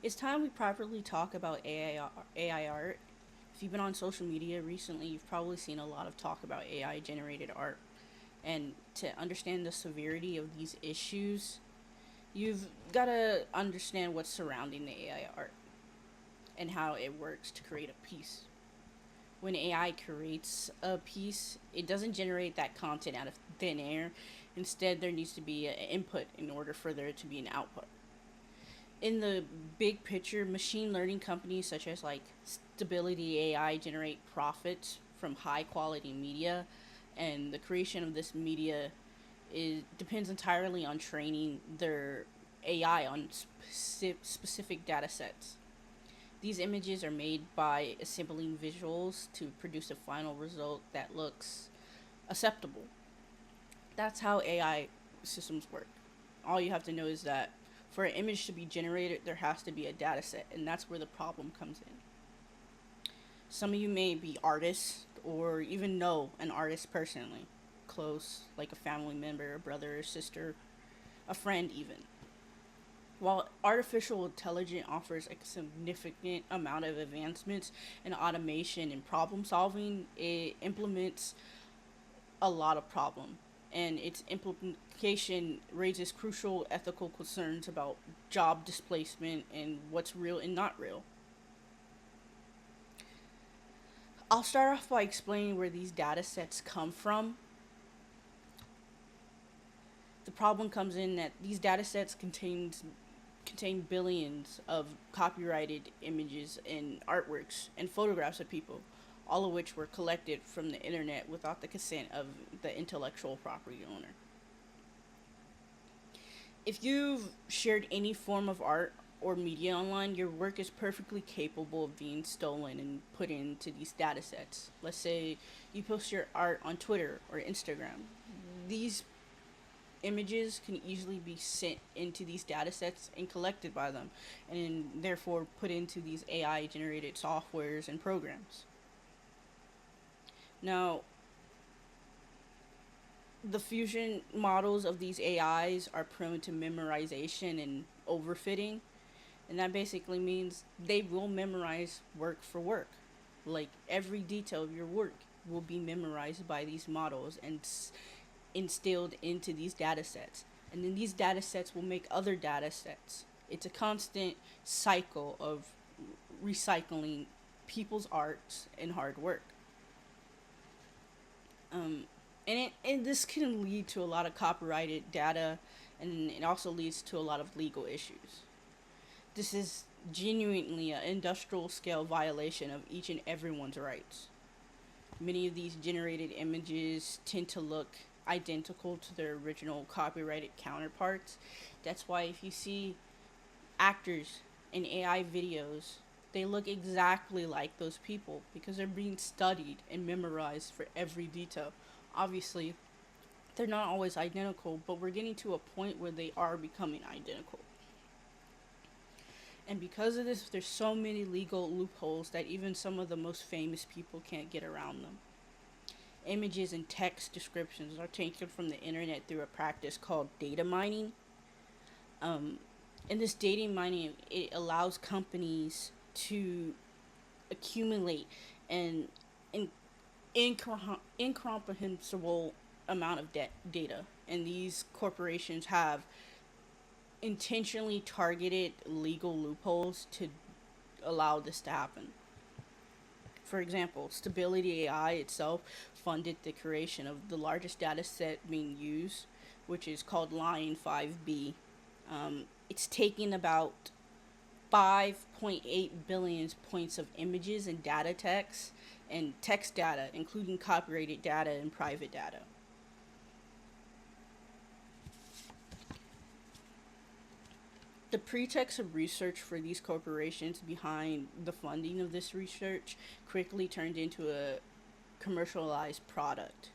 It's time we properly talk about AI art. If you've been on social media recently, you've probably seen a lot of talk about AI generated art. And to understand the severity of these issues, you've got to understand what's surrounding the AI art and how it works to create a piece. When AI creates a piece, it doesn't generate that content out of thin air. Instead, there needs to be an input in order for there to be an output. In the big picture, machine learning companies such as like Stability AI generate profits from high quality media, and the creation of this media depends entirely on training their AI on specific data sets. These images are made by assembling visuals to produce a final result that looks acceptable. That's how AI systems work. All you have to know is that for an image to be generated, there has to be a data set, and that's where the problem comes in. Some of you may be artists or even know an artist personally, close, like a family member, a brother or sister, a friend, even. While artificial intelligence offers a significant amount of advancements in automation and problem solving, it implements a lot of problem, and its implementation raises crucial ethical concerns about job displacement and what's real and not real. I'll start off by explaining where these data sets come from. The problem comes in that these data sets contain billions of copyrighted images and artworks and photographs of people, all of which were collected from the internet without the consent of the intellectual property owner. If you've shared any form of art or media online, your work is perfectly capable of being stolen and put into these data sets. Let's say you post your art on Twitter or Instagram. These images can easily be sent into these data sets and collected by them, and therefore put into these AI generated softwares and programs. Now, the fusion models of these AIs are prone to memorization and overfitting, and that basically means they will memorize work for work. Like every detail of your work will be memorized by these models and instilled into these data sets. And then these data sets will make other data sets. It's a constant cycle of recycling people's arts and hard work. Um, and this can lead to a lot of copyrighted data, and it also leads to a lot of legal issues. This is genuinely an industrial scale violation of each and everyone's rights. Many of these generated images tend to look identical to their original copyrighted counterparts. That's why if you see actors in AI videos, they look exactly like those people because they're being studied and memorized for every detail. Obviously, they're not always identical, but we're getting to a point where they are becoming identical. And because of this, there's so many legal loopholes that even some of the most famous people can't get around them. Images and text descriptions are taken from the internet through a practice called data mining. Um, in this data mining, it allows companies to accumulate an incomprehensible amount of data, and these corporations have intentionally targeted legal loopholes to allow this to happen. For example, Stability AI itself funded the creation of the largest data set being used, which is called Line 5B. It's taking about 5.8 billion points of images and data text and text data, including copyrighted data and private data. The pretext of research for these corporations behind the funding of this research quickly turned into a commercialized product,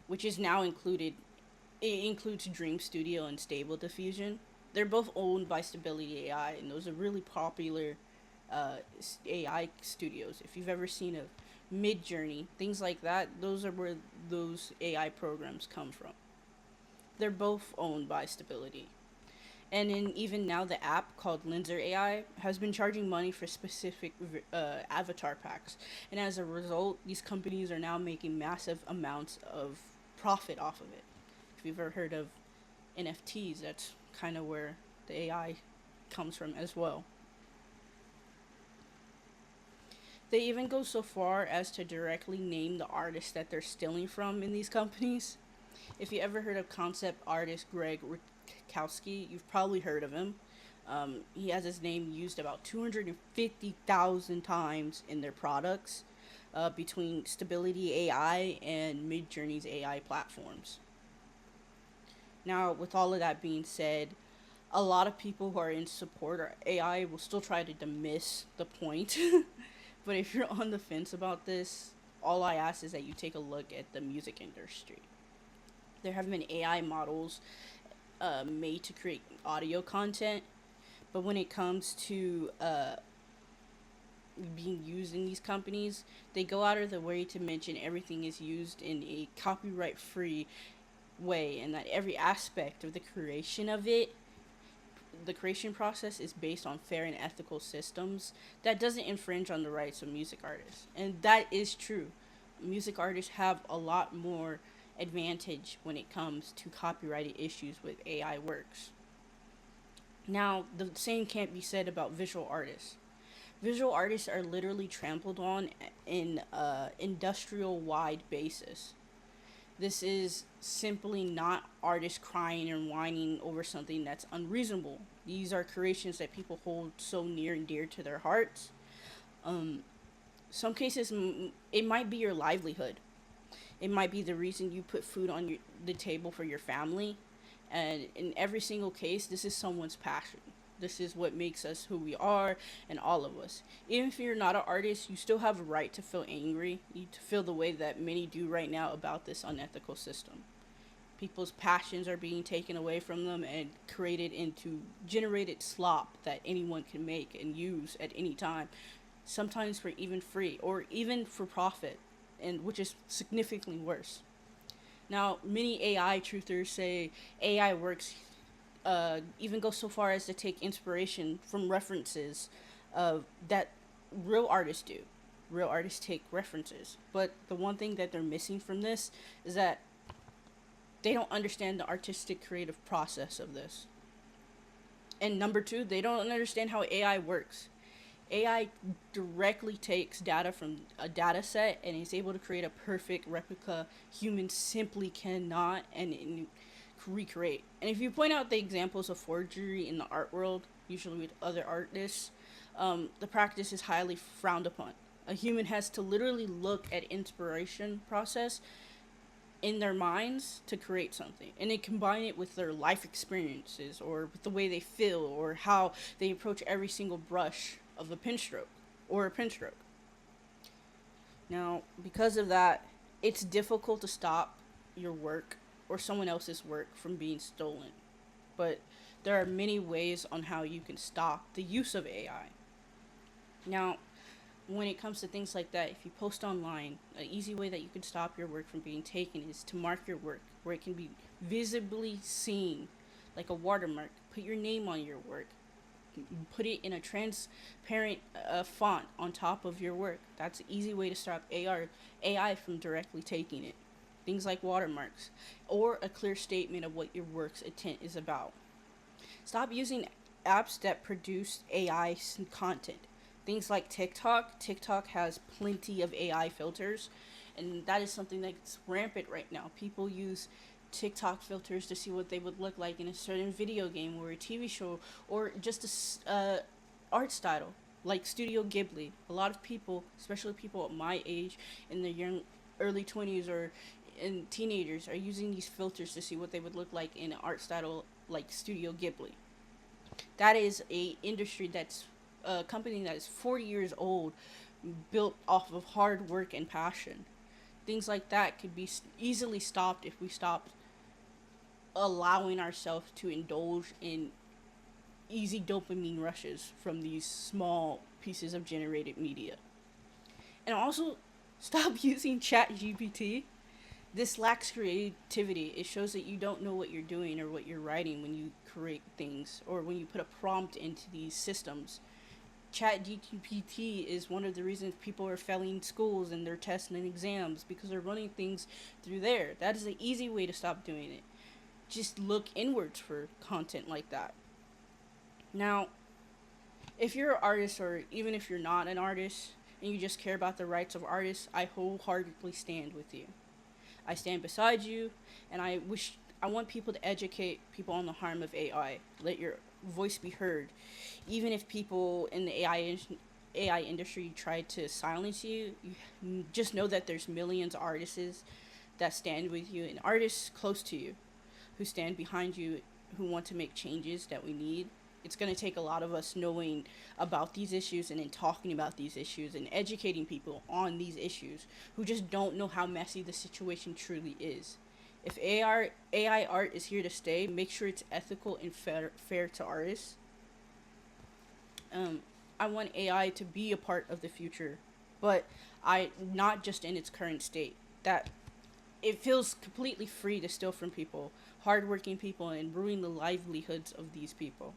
which is now included. It includes Dream Studio and Stable Diffusion. They're both owned by Stability AI, and those are really popular AI studios. If you've ever seen a Mid Journey, things like that, those are where those AI programs come from. They're both owned by Stability. And then even now, the app called Lenser AI has been charging money for specific avatar packs, and as a result, these companies are now making massive amounts of profit off of it. If you've ever heard of NFTs, that's kind of where the AI comes from as well. They even go so far as to directly name the artists that they're stealing from in these companies. If you ever heard of concept artist Greg Rutkowski, you've probably heard of him. He has his name used about 250,000 times in their products between Stability AI and Midjourney's AI platforms. Now, with all of that being said, a lot of people who are in support of AI will still try to dismiss the point. But if you're on the fence about this, all I ask is that you take a look at the music industry. There have been AI models made to create audio content, but when it comes to being used in these companies, they go out of the way to mention everything is used in a copyright free way, and that every aspect of the creation process is based on fair and ethical systems that doesn't infringe on the rights of music artists. And that is true. Music artists have a lot more advantage when it comes to copyrighted issues with AI works. Now, the same can't be said about visual artists. Visual artists are literally trampled on in industrial wide basis. This is simply not artists crying and whining over something that's unreasonable. These are creations that people hold so near and dear to their hearts. Um, some cases, it might be your livelihood. It might be the reason you put food on the table for your family. And in every single case, this is someone's passion. This is what makes us who we are, and all of us. Even if you're not an artist, you still have a right to feel angry, to feel the way that many do right now about this unethical system. People's passions are being taken away from them and created into generated slop that anyone can make and use at any time, sometimes for even free or even for profit, and which is significantly worse. Now, many AI truthers say AI works, even go so far as to take inspiration from references that real artists do. Real artists take references. But the one thing that they're missing from this is that they don't understand the artistic creative process of this. And number two, they don't understand how AI works. AI directly takes data from a data set and is able to create a perfect replica humans simply cannot and recreate. And if you point out the examples of forgery in the art world, usually with other artists, the practice is highly frowned upon. A human has to literally look at inspiration process in their minds to create something, and they combine it with their life experiences or with the way they feel or how they approach every single brush of a pen stroke or a pen stroke. Now, because of that, it's difficult to stop your work or someone else's work from being stolen. But there are many ways on how you can stop the use of AI. Now, when it comes to things like that, if you post online, an easy way that you can stop your work from being taken is to mark your work where it can be visibly seen, like a watermark. Put your name on your work. Put it in a transparent font on top of your work. That's an easy way to stop AI from directly taking it. Things like watermarks, or a clear statement of what your work's intent is about. Stop using apps that produce AI content. Things like TikTok. TikTok has plenty of AI filters, and that is something that's rampant right now. People use TikTok filters to see what they would look like in a certain video game or a TV show or just a art style like Studio Ghibli. A lot of people, especially people at my age in their young early 20s or in teenagers, are using these filters to see what they would look like in an art style like Studio Ghibli. That is a industry that's a company that is 40 years old, built off of hard work and passion. Things like that could be easily stopped if we stopped allowing ourselves to indulge in easy dopamine rushes from these small pieces of generated media. And also, stop using ChatGPT. This lacks creativity. It shows that you don't know what you're doing or what you're writing when you create things or when you put a prompt into these systems. ChatGPT is one of the reasons people are failing schools and their tests and exams because they're running things through there. That is an easy way to stop doing it. Just look inwards for content like that. Now, if you're an artist or even if you're not an artist and you just care about the rights of artists, I wholeheartedly stand with you. I stand beside you, and I want people to educate people on the harm of AI. Let your voice be heard, even if people in the AI industry try to silence you. You just know that there's millions of artists that stand with you and artists close to you who stand behind you who want to make changes that we need. It's going to take a lot of us knowing about these issues and then talking about these issues and educating people on these issues who just don't know how messy the situation truly is. If AI art is here to stay, make sure it's ethical and fair to artists. Um, I want AI to be a part of the future, but I not just in its current state. That it feels completely free to steal from people, hardworking people, and ruin the livelihoods of these people.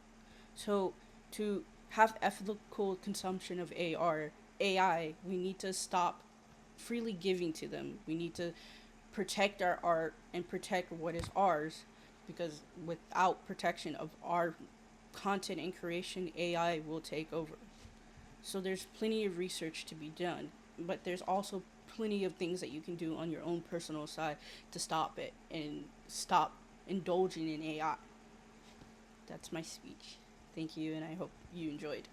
So, to have ethical consumption of AI, we need to stop freely giving to them. We need to protect our art and protect what is ours because without protection of our content and creation, AI will take over. So, there's plenty of research to be done, but there's also plenty of things that you can do on your own personal side to stop it and stop indulging in AI. That's my speech. Thank you, and I hope you enjoyed.